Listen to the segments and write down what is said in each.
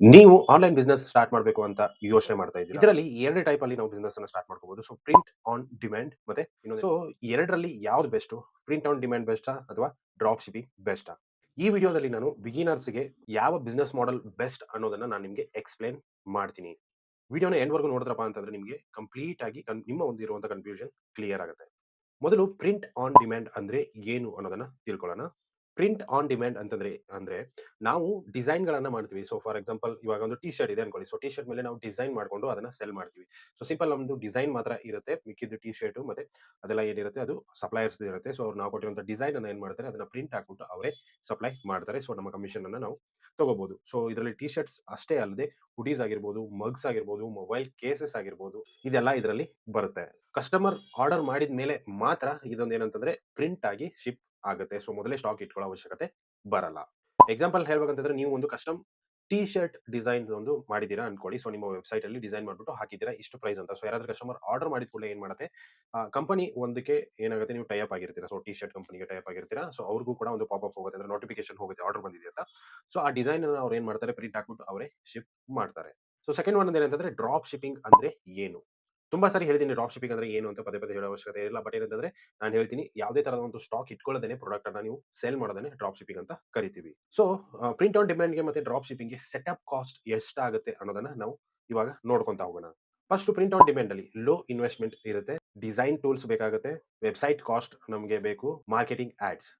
ನೀವು online business start ಮಾಡಬೇಕು ಅಂತ ಯೋಚನೆ ಮಾಡ್ತಾ ಇದ್ದೀರಾ? ಇದರಲ್ಲಿ 2 ಟೈಪ್ ಅಲ್ಲಿ ನಾವು ಬಿಸ್ನೆಸ್ ಅನ್ನ ಸ್ಟಾರ್ಟ್ ಮಾಡ್ಕೋಬಹುದು. ಪ್ರಿಂಟ್ ಆನ್ ಡಿಮ್ಯಾಂಡ್ ಮತ್ತೆ ಇನ್ನೊಂದು ಈ 2ರಲ್ಲಿ ಯಾವ್ದು ಬೆಸ್ಟು? ಪ್ರಿಂಟ್ ಆನ್ ಡಿಮ್ಯಾಂಡ್ ಬೆಸ್ಟಾ? ಅಥವಾ ಡ್ರಾಪ್ ಶಿಪ್ಪಿಂಗ್ ಬೆಸ್ಟಾ? ಈ ವಿಡಿಯೋದಲ್ಲಿ ನಾನು ಬಿಗಿನರ್ಸ್‌ಗೆ ಯಾವ ಬಿಸ್ನೆಸ್ ಮಾಡೆಲ್ ಬೆಸ್ಟ್ ಅನ್ನೋದನ್ನ ನಾನು ನಿಮ್ಗೆ ಎಕ್ಸ್‌ಪ್ಲೇನ್ ಮಾಡ್ತೀನಿ. ವಿಡಿಯೋನ ಎಂಡ್ ವರೆಗೂ ನೋಡಿದ್ರಪ್ಪ ಅಂತಂದ್ರೆ ನಿಮ್ಗೆ ಕಂಪ್ಲೀಟ್ ಆಗಿ ನಿಮ್ಮ ಒಂದು ಇರುವಂತ ಕನ್ಫ್ಯೂಷನ್ ಕ್ಲಿಯರ್ ಆಗುತ್ತೆ. ಮೊದಲು ಪ್ರಿಂಟ್ ಆನ್ ಡಿಮ್ಯಾಂಡ್ ಅಂದ್ರೆ ಏನು ಅನ್ನೋದನ್ನ ತಿಳ್ಕೊಳ್ಳೋಣ. ಪ್ರಿಂಟ್ ಆನ್ ಡಿಮ್ಯಾಂಡ್ ಅಂತಂದ್ರೆ ಅಂದ್ರೆ ನಾವು ಡಿಸೈನ್‌ಗಳನ್ನ ಮಾಡ್ತೀವಿ. ಫಾರ್ ಎಕ್ಸಾಂಪಲ್ ಇವಾಗ ಒಂದು ಟೀ ಶರ್ಟ್ ಇದೆ ಅನ್ಕೊಳ್ಳಿ. ಟೀ ಶರ್ಟ್ ಮೇಲೆ ನಾವು ಡಿಸೈನ್ ಮಾಡ್ಕೊಂಡು ಅದನ್ನ ಸೆಲ್ ಮಾಡ್ತೀವಿ. ಸಿಂಪಲ್ ನಮ್ದು ಡಿಸೈನ್ ಮಾತ್ರ ಇರುತ್ತೆ. ಮಿಕ್ಕಿದ್ದು ಟೀ ಶರ್ಟ್ ಮತ್ತೆ ಅದೆಲ್ಲ ಏನಿರುತ್ತೆ ಅದು ಸಪ್ಲೈಯರ್ಸ್‌ದು ಇರುತ್ತೆ. ಅವ್ರು ನಾವು ಕೊಟ್ಟಿರುವಂತ ಡಿಸೈನ್ ಅನ್ನ ಏನ್ ಮಾಡ್ತಾರೆ ಅದನ್ನ ಪ್ರಿಂಟ್ ಹಾಕ್ಬಿಟ್ಟು ಅವರೇ ಸಪ್ಲೈ ಮಾಡ್ತಾರೆ. ನಮ್ಮ ಕಮಿಷನ್ ಅನ್ನ ನಾವು ತಗೋಬಹುದು. ಇದರಲ್ಲಿ ಟೀ ಶರ್ಟ್ಸ್ ಅಷ್ಟೇ ಅಲ್ಲದೆ ಹುಡೀಸ್ ಆಗಿರ್ಬೋದು, ಮಗ್ಸ್ ಆಗಿರ್ಬೋದು, ಮೊಬೈಲ್ ಕೇಸಸ್ ಆಗಿರ್ಬೋದು ಇದೆಲ್ಲ ಇದರಲ್ಲಿ ಬರುತ್ತೆ. ಕಸ್ಟಮರ್ ಆರ್ಡರ್ ಮಾಡಿದ ಮೇಲೆ ಮಾತ್ರ ಇದೊಂದು ಏನಂತಂದ್ರೆ ಪ್ರಿಂಟ್ ಆಗಿ ಶಿಪ್ ಆಗುತ್ತೆ. ಮೊದಲೇ ಸ್ಟಾಕ್ ಇಟ್ಕೊಳ್ಳೋ ಅವಶ್ಯಕತೆ ಬರಲ್ಲ. ಎಕ್ಸಾಂಪಲ್ ಹೇಳ್ಬೇಕಂತಂದ್ರೆ ನೀವು ಒಂದು ಕಸ್ಟಮ್ ಟೀ ಶರ್ಟ್ ಡಿಸೈನ್ ಒಂದು ಮಾಡಿದೀರಾ ಅನ್ಕೊಳ್ಳಿ. ನಿಮ್ಮ ವೆಬ್‌ಸೈಟ್ ಅಲ್ಲಿ ಡಿಸೈನ್ ಮಾಡ್ಬಿಟ್ಟು ಹಾಕಿದ್ದೀರಾ ಇಷ್ಟು ಪ್ರೈಸ್ ಅಂತ. ಯಾರಾದ್ರೂ ಕಸ್ಟಮರ್ ಆರ್ಡರ್ ಮಾಡಿದ ಕೂಡಲೇ ಏನ್ ಮಾಡುತ್ತೆ ಕಂಪನಿ ಒಂದಕ್ಕೆ ಏನಾಗುತ್ತೆ ನೀವು ಟೈ ಅಪ್ ಆಗಿರ್ತೀರಾ. ಟೀ ಶರ್ಟ್ ಕಂಪನಿಗೆ ಟೈ ಅಪ್ ಆಗಿರ್ತೀರಾ. ಅವ್ರಿಗೂ ಕೂಡ ಒಂದು ಪಾಪ್ ಅಪ್ ಹೋಗುತ್ತೆ ಅಂದ್ರೆ ನೋಟಿಫಿಕೇಶನ್ ಹೋಗುತ್ತೆ ಆರ್ಡರ್ ಬಂದಿದೆ ಅಂತ. ಆ ಡಿಸೈನ್ ಅನ್ನ ಅವ್ರು ಏನ್ ಮಾಡ್ತಾರೆ ಪ್ರಿಂಟ್ ಹಾಕ್ಬಿಟ್ಟು ಅವರೇ ಶಿಪ್ ಮಾಡ್ತಾರೆ. ಸೆಕೆಂಡ್ ಒನ್ ಏನಂತಂದ್ರೆ ಡ್ರಾಪ್ ಶಿಪ್ಪಿಂಗ್ ಅಂದ್ರೆ ಏನು? ತುಂಬಾ ಸಾರಿ ಹೇಳಿದೀನಿ ಡ್ರಾಪ್ ಶಿಪ್ಪಿಂಗ್ ಅಂದ್ರೆ ಏನು ಅಂತ ಪದೇ ಹೇಳೋ ಅವಶ್ಯಕತೆ ಇಲ್ಲ. ಬಟ್ ಏನಂತಂದ್ರೆ ನಾನು ಹೇಳ್ತೀನಿ ಯಾವುದೇ ತರದ ಒಂದು ಸ್ಟಾಕ್ ಇಟ್ಕೊಳ್ಳದೇನೆ ಪ್ರಾಡಕ್ಟ್ ಅನ್ನ ನೀವು ಸೇಲ್ ಮಾಡೋದನ್ನೇ ಡ್ರಾಪ್ ಶಿಪ್ಪಿಂಗ್ ಅಂತ ಕರಿತೀವಿ. ಪ್ರಿಂಟ್ ಆನ್ ಡಿಮ್ಯಾಂಡ್‌ಗೆ ಮತ್ತೆ ಡ್ರಾಪ್ ಶಿಪ್ಪಿಂಗ್‌ಗೆ ಸೆಟಪ್ ಕಾಸ್ಟ್ ಎಷ್ಟಾಗುತ್ತೆ ಅನ್ನೋದನ್ನ ನಾವು ಇವಾಗ ನೋಡ್ಕೊಂತಾ ಹೋಗೋಣ. ಫಸ್ಟ್ ಪ್ರಿಂಟ್ ಆನ್ ಡಿಮ್ಯಾಂಡ್ ಅಲ್ಲಿ ಲೋ ಇನ್ವೆಸ್ಟ್‌ಮೆಂಟ್ ಇರುತ್ತೆ. ಡಿಸೈನ್ ಟೂಲ್ಸ್ ಬೇಕಾಗುತ್ತೆ. ವೆಬ್‌ಸೈಟ್ ಕಾಸ್ಟ್ ನಮಗೆ ಬೇಕು. Marketing ads.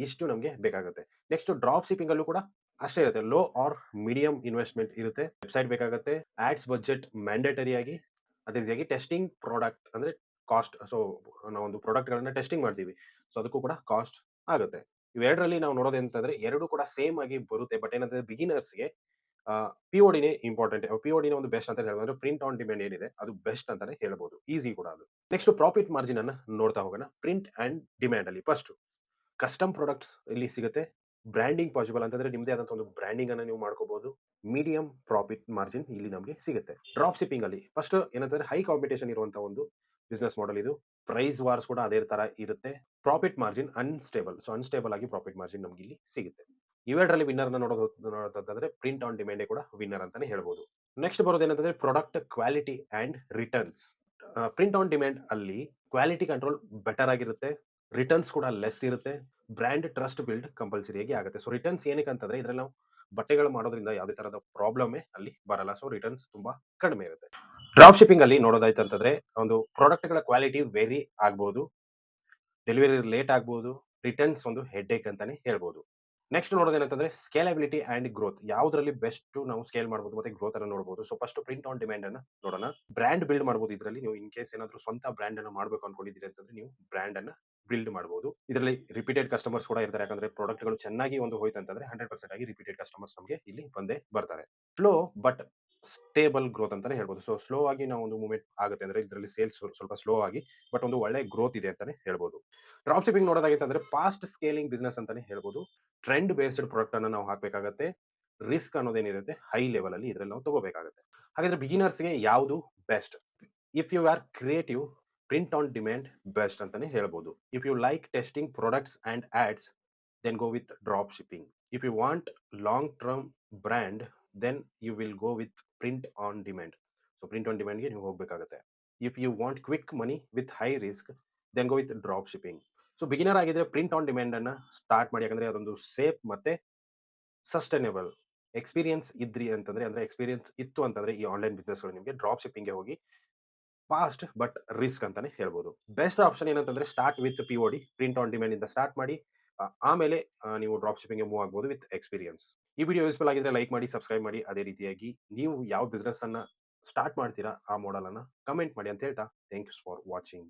ಇಷ್ಟು ನಮಗೆ ಬೇಕಾಗುತ್ತೆ. ನೆಕ್ಸ್ಟ್ ಡ್ರಾಪ್ ಶಿಪ್ಪಿಂಗ್ ಅಲ್ಲೂ ಕೂಡ ಅಷ್ಟೇ ಇರುತ್ತೆ. ಲೋ ಆರ್ ಮೀಡಿಯಂ ಇನ್ವೆಸ್ಟ್‌ಮೆಂಟ್ ಇರುತ್ತೆ. ವೆಬ್‌ಸೈಟ್ ಬೇಕಾಗುತ್ತೆ. ಆಡ್ಸ್ ಬಜೆಟ್ ಮ್ಯಾಂಡೇಟರಿ ಆಗಿ ಅದೇ ರೀತಿಯಾಗಿ ಟೆಸ್ಟಿಂಗ್ ಪ್ರಾಡಕ್ಟ್ ಅಂದ್ರೆ ಕಾಸ್ಟ್. ನಾವೊಂದು ಪ್ರಾಡಕ್ಟ್‌ಗಳನ್ನ ಟೆಸ್ಟಿಂಗ್ ಮಾಡ್ತೀವಿ. ಅದಕ್ಕೂ ಕೂಡ ಕಾಸ್ಟ್ ಆಗುತ್ತೆ. ಇವೆರಡರಲ್ಲಿ ನಾವು ನೋಡೋದೇಂತಂದ್ರೆ 2 ಕೂಡ ಸೇಮ್ ಆಗಿ ಬರುತ್ತೆ. ಬಟ್ ಏನಂತಂದ್ರೆ ಬಿಗಿನರ್ಸ್‌ಗೆ ಪಿಒಡಿನೇ ಇಂಪಾರ್ಟೆಂಟ್. ಪಿಒಡಿನೇ ಒಂದು ಬೆಸ್ಟ್ ಅಂತ ಹೇಳ್ಬೋದು. ಪ್ರಿಂಟ್ ಆನ್ ಡಿಮ್ಯಾಂಡ್ ಏನಿದೆ ಅದು ಬೆಸ್ಟ್ ಅಂತಾನೆ ಹೇಳ್ಬೋದು. ಈಸಿ ಕೂಡ ಅದು. ನೆಕ್ಸ್ಟ್ ಪ್ರಾಫಿಟ್ ಮಾರ್ಜಿನ್ ಅನ್ನ ನೋಡ್ತಾ ಹೋಗೋಣ. ಪ್ರಿಂಟ್ ಅಂಡ್ ಡಿಮ್ಯಾಂಡ್ ಅಲ್ಲಿ ಫಸ್ಟ್ ಕಸ್ಟಮ್ ಪ್ರಾಡಕ್ಟ್ಸ್ ಇಲ್ಲಿ ಸಿಗುತ್ತೆ. ಬ್ರ್ಯಾಂಡಿಂಗ್ ಪಾಸಿಬಲ್ ಅಂತಂದ್ರೆ ನಿಮ್ದೇ ಆದಂತ ಒಂದು ಬ್ರ್ಯಾಂಡಿಂಗ್ ಅನ್ನ ನೀವು ಮಾಡ್ಕೋಬಹುದು. ಮೀಡಿಯಂ ಪ್ರಾಫಿಟ್ ಮಾರ್ಜಿನ್ ಇಲ್ಲಿ ನಮಗೆ ಸಿಗುತ್ತೆ. ಡ್ರಾಪ್ ಶಿಪ್ಪಿಂಗ್ ಅಲ್ಲಿ ಫಸ್ಟ್ ಏನಂತಂದ್ರೆ ಹೈ ಕಾಂಪಿಟೇಷನ್ ಇರುವಂತ ಒಂದು ಬಿಸ್ನೆಸ್ ಮಾಡೆಲ್ ಇದು. ಪ್ರೈಸ್ ವಾರ್ಸ್ ಕೂಡ ಅದೇ ತರ ಇರುತ್ತೆ. Profit margin unstable. ಅನ್‌ಸ್ಟೇಬಲ್ ಆಗಿ ಪ್ರಾಫಿಟ್ ಮಾರ್ಜಿನ್ ನಮ್ಗೆ ಇಲ್ಲಿ ಸಿಗುತ್ತೆ. ಇವೆರಡರಲ್ಲಿ ವಿನ್ನರ್ ಅನ್ನ ನೋಡೋದಂತಂದ್ರೆ ಪ್ರಿಂಟ್ ಆನ್ ಡಿಮ್ಯಾಂಡ್ ಕೂಡ ವಿನ್ನರ್ ಅಂತಾನೆ ಹೇಳ್ಬೋದು. ನೆಕ್ಸ್ಟ್ ಬರೋದೇನಂತಂದ್ರೆ product quality and returns. Print on demand ಅಲ್ಲಿ ಕ್ವಾಲಿಟಿ ಕಂಟ್ರೋಲ್ ಬೆಟರ್ ಆಗಿರುತ್ತೆ. ರಿಟರ್ನ್ಸ್ ಕೂಡ ಲೆಸ್ ಇರುತ್ತೆ. ಬ್ರಾಂಡ್ ಟ್ರಸ್ಟ್ ಬಿಲ್ಡ್ ಕಂಪಲ್ಸರಿ ಆಗಿ ಆಗುತ್ತೆ. ರಿಟರ್ನ್ಸ್ ಏನಕ್ಕೆ ಅಂತಂದ್ರೆ ಇದ್ರಲ್ಲಿ ನಾವು ಬಟ್ಟೆಗಳು ಮಾಡೋದ್ರಿಂದ ಯಾವುದೇ ತರದ ಪ್ರಾಬ್ಲಮ್ ಅಲ್ಲಿ ಬರಲ್ಲ. ರಿಟರ್ನ್ಸ್ ತುಂಬಾ ಕಡಿಮೆ ಇರುತ್ತೆ. ಡ್ರಾಪ್ ಶಿಪ್ಪಿಂಗ್ ಅಲ್ಲಿ ನೋಡೋದಾಯ್ತು ಅಂತಂದ್ರೆ ಒಂದು ಪ್ರಾಡಕ್ಟ್‌ಗಳ ಕ್ವಾಲಿಟಿ ವೇರಿ ಆಗ್ಬಹುದು. ಡೆಲಿವರಿ ಲೇಟ್ ಆಗ್ಬಹುದು. ರಿಟರ್ನ್ಸ್ ಒಂದು ಹೆಡ್‌ಏಕ್ ಅಂತಾನೆ ಹೇಳ್ಬೋದು. ನೆಕ್ಸ್ಟ್ ನೋಡೋದೇನಂತಂದ್ರೆ ಸ್ಕೇಲಬಿಲಿಟಿ ಅಂಡ್ ಗ್ರೋತ್. ಯಾವ್ದ್ರಲ್ಲಿ ಬೆಸ್ಟ್ ನಾವು ಸ್ಕೇಲ್ ಮಾಡಬಹುದು ಮತ್ತೆ ಗ್ರೋತ್ ಅನ್ನ ನೋಡಬಹುದು. ಫಸ್ಟ್ ಪ್ರಿಂಟ್ ಆನ್ ಡಿಮ್ಯಾಂಡ್ ಅನ್ನ ನೋಡೋಣ. ಬ್ರಾಂಡ್ ಬಿಲ್ಡ್ ಮಾಡಬಹುದು ಇದರಲ್ಲಿ. ನೀವು ಇನ್ ಕೇಸ್ ಏನಾದ್ರು ಸ್ವಂತ ಬ್ರಾಂಡ್ ಅನ್ನ ಮಾಡಬೇಕು ಅನ್ಕೊಂಡಿದ್ದೀರಿ ಅಂತಂದ್ರೆ ನೀವು ಬ್ರಾಂಡ್ ಅನ್ನ ಬಿಲ್ಡ್ ಮಾಡಬಹುದು. ಇದರಲ್ಲಿ ರಿಪೀಟೆಡ್ ಕಸ್ಟಮರ್ಸ್ ಕೂಡ ಇರ್ತಾರೆ. ಯಾಕಂದ್ರೆ ಪ್ರಾಡಕ್ಟ್‌ಗಳು ಚೆನ್ನಾಗಿ ಒಂದು ಹೋಯ್ತು ಅಂತಂದ್ರೆ 100% ಆಗಿ ರಿಪೀಟೆಡ್ ಕಸ್ಟಮರ್ಸ್ ನಮಗೆ ಇಲ್ಲಿ ಬಂದೇ ಬರ್ತಾರೆ. ಸ್ಲೋ ಬಟ್ ಸ್ಟೇಬಲ್ ಗ್ರೋತ್ ಅಂತಾನೆ ಹೇಳ್ಬೋದು. ಸ್ಲೋ ಆಗಿ ನಾವು ಒಂದು ಮೂವ್‌ಮೆಂಟ್ ಆಗುತ್ತೆ ಅಂದ್ರೆ ಇದರಲ್ಲಿ ಸೇಲ್ಸ್ ಸ್ವಲ್ಪ ಸ್ಲೋ ಆಗಿ ಬಟ್ ಒಂದು ಒಳ್ಳೆ ಗ್ರೋತ್ ಇದೆ ಅಂತಾನೆ ಹೇಳ್ಬೋದು. ಡ್ರಾಪ್ ಶಿಪ್ಪಿಂಗ್ ನೋಡೋದಾಗಿತ್ತಂದ್ರೆ ಫಾಸ್ಟ್ ಸ್ಕೇಲಿಂಗ್ ಬಿಸ್ನೆಸ್ ಅಂತಾನೆ ಹೇಳ್ಬೋದು. ಟ್ರೆಂಡ್ ಬೇಸ್ಡ್ ಪ್ರಾಡಕ್ಟ್ ಅನ್ನ ನಾವು ಹಾಕಬೇಕಾಗತ್ತೆ. ರಿಸ್ಕ್ ಅನ್ನೋದೇನಿರುತ್ತೆ ಹೈ ಲೆವೆಲ್ ಅಲ್ಲಿ ಇದ್ರಲ್ಲಿ ನಾವು ತಗೋಬೇಕಾಗುತ್ತೆ. ಹಾಗಾದ್ರೆ ಬಿಗಿನರ್ಸ್‌ಗೆ ಯಾವುದು best? If you are creative, print on demand best ಅಂತಾನೆ ಹೇಳ್ಬೋದು. If you like testing products and ads, then go with drop shipping. If you want long term brand, then you will go with print on demand. Print on ಡಿಮ್ಯಾಂಡ್‌ಗೆ ನೀವು ಹೋಗ್ಬೇಕಾಗುತ್ತೆ. If you want quick money with high risk, then go with drop shipping. Beginner ಆಗಿದ್ರೆ print on demand ಅನ್ನ start ಮಾಡಿ. ಯಾಕಂದ್ರೆ ಅದೊಂದು safe ಮತ್ತೆ sustainable. Experience ಇದ್ರಿ ಅಂತಂದ್ರೆ ಅಂದ್ರೆ ಎಕ್ಸ್‌ಪೀರಿಯನ್ಸ್ ಇತ್ತು ಅಂತಂದ್ರೆ ಈ ಆನ್‌ಲೈನ್ ಬಿಸ್ನೆಸ್‌ಗಳು ನಿಮಗೆ ಡ್ರಾಪ್ ಶಿಪ್ಪಿಂಗ್‌ಗೆ ಹೋಗಿ ಫಾಸ್ಟ್ ಬಟ್ ರಿಸ್ಕ್ ಅಂತಾನೆ ಹೇಳ್ಬೋದು. ಬೆಸ್ಟ್ ಆಪ್ಷನ್ ಏನಂತಂದ್ರೆ start with POD. Print on demand ಇಂದ ಸ್ಟಾರ್ಟ್ ಮಾಡಿ ಆಮೇಲೆ ನೀವು ಡ್ರಾಪ್ ಶಿಪ್ಪಿಂಗ್‌ಗೆ ಮೂವ್ ಆಗ್ಬೋದು ವಿತ್ ಎಕ್ಸ್‌ಪೀರಿಯನ್ಸ್. ಈ ವಿಡಿಯೋ ಯೂಸ್‌ಫುಲ್ ಆಗಿದ್ರೆ ಲೈಕ್ ಮಾಡಿ, ಸಬ್ಸ್ಕ್ರೈಬ್ ಮಾಡಿ. ಅದೇ ರೀತಿಯಾಗಿ ನೀವು ಯಾವ ಬಿಸ್ನೆಸ್ ಅನ್ನ ಸ್ಟಾರ್ಟ್ ಮಾಡ್ತೀರಾ ಆ ಮಾಡೆಲ್ ಅನ್ನ ಕಮೆಂಟ್ ಮಾಡಿ ಅಂತ ಹೇಳ್ತಾ ಥ್ಯಾಂಕ್ಸ್ ಫಾರ್ ವಾಚಿಂಗ್.